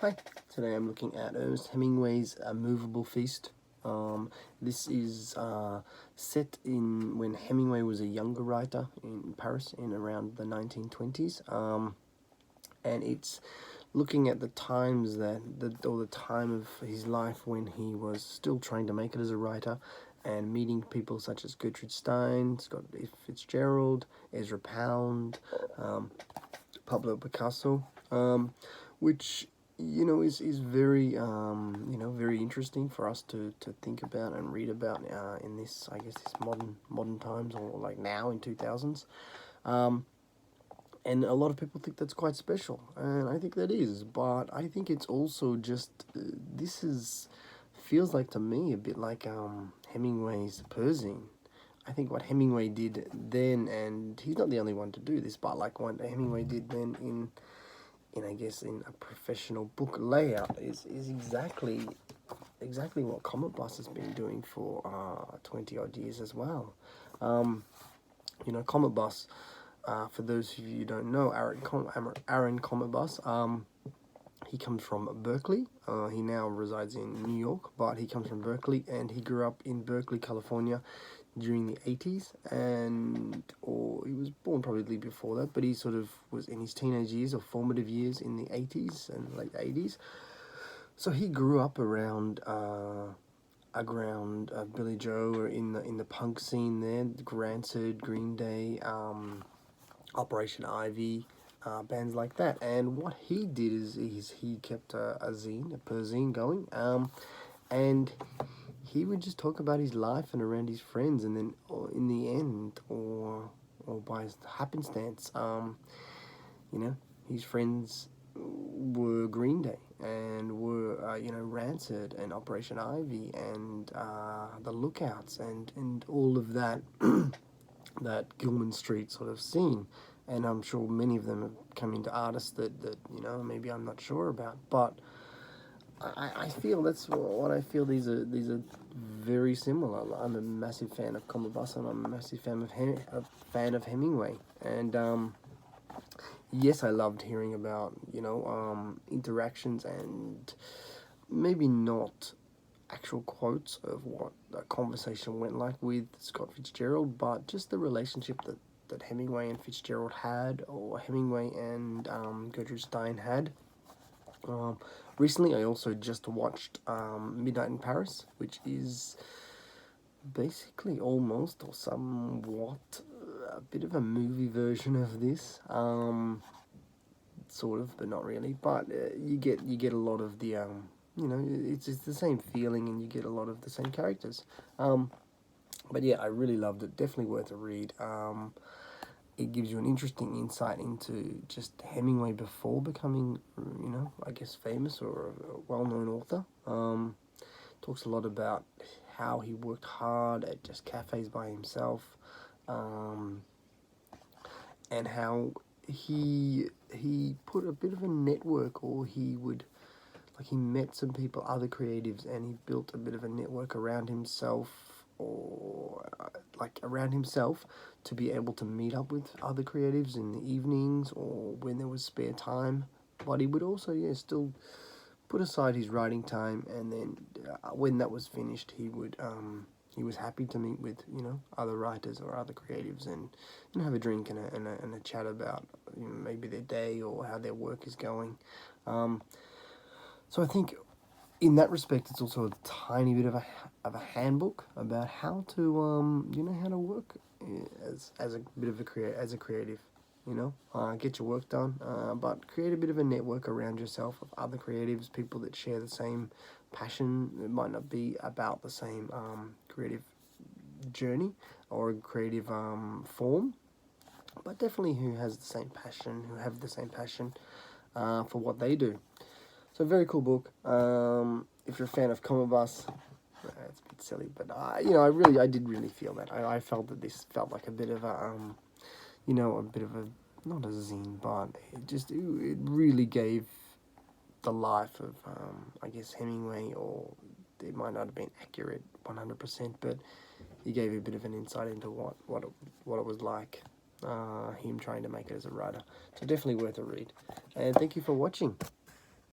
Hi, today I'm looking at Ernest Hemingway's Moveable Feast. This is set in when Hemingway was a younger writer in Paris in around the 1920s. And it's looking at the times or the time of his life when he was still trying to make it as a writer, and meeting people such as Gertrude Stein, Scott Fitzgerald, Ezra Pound, Pablo Picasso, which is very very interesting for us to think about and read about in this, I guess, this modern times, or like now in 2000s. And a lot of people think that's quite special, and I think that is, but I think it's also just feels like to me a bit like Hemingway's Pershing. I think what Hemingway did then, and he's not the only one to do this, but like what Hemingway did then in I guess in a professional book layout is exactly what Comic Bus has been doing for 20 odd years as well. Comic Bus, for those of you who don't know, Aaron Comic Bus, he comes from Berkeley. He now resides in New York, but he comes from Berkeley, and he grew up in Berkeley, California during the 80s, or he was born probably before that, but he sort of was in his teenage years or formative years in the 80s and late 80s. So he grew up around Billy Joe, or in the punk scene there, Rancid, Green Day, Operation Ivy, bands like that. And what he did is he kept a Perzine going, and he would just talk about his life and around his friends, and then in the end, or by happenstance, his friends were Green Day, and were Rancid and Operation Ivy, and the Lookouts, and all of that that Gilman Street sort of scene. And I'm sure many of them have come into artists that maybe I'm not sure about, but I feel that's what I feel. These are very similar. I'm a massive fan of Comic Bus, and I'm a massive fan of Hemingway. And yes, I loved hearing about interactions, and maybe not actual quotes of what a conversation went like with Scott Fitzgerald, but just the relationship that Hemingway and Fitzgerald had, or Hemingway and Gertrude Stein had. Recently, I also just watched Midnight in Paris, which is basically almost or somewhat a bit of a movie version of this, sort of, but not really. But you get a lot of the it's the same feeling, and you get a lot of the same characters. But yeah, I really loved it. Definitely worth a read. It gives you an interesting insight into just Hemingway before becoming, I guess, famous or a well-known author. Talks a lot about how he worked hard at just cafes by himself, and how he put a bit of a network, or he met some people, other creatives, and he built a bit of a network around himself, or around himself, to be able to meet up with other creatives in the evenings or when there was spare time. But he would also still put aside his writing time, and then when that was finished, he was happy to meet with other writers or other creatives, and have a drink and a chat about maybe their day or how their work is going. So I think in that respect, it's also a tiny bit of a handbook about how to how to work as a bit of as a creative. Get your work done, but create a bit of a network around yourself of other creatives, people that share the same passion. It might not be about the same creative journey or creative form, but definitely who have the same passion for what they do. So, very cool book. If you're a fan of Comic Bus, it's a bit silly, but I did really feel that. I felt that this felt like a bit of a not a zine, but it really gave the life of I guess Hemingway, or it might not have been accurate 100%, but he gave a bit of an insight into what it was like, him trying to make it as a writer. So definitely worth a read, and thank you for watching.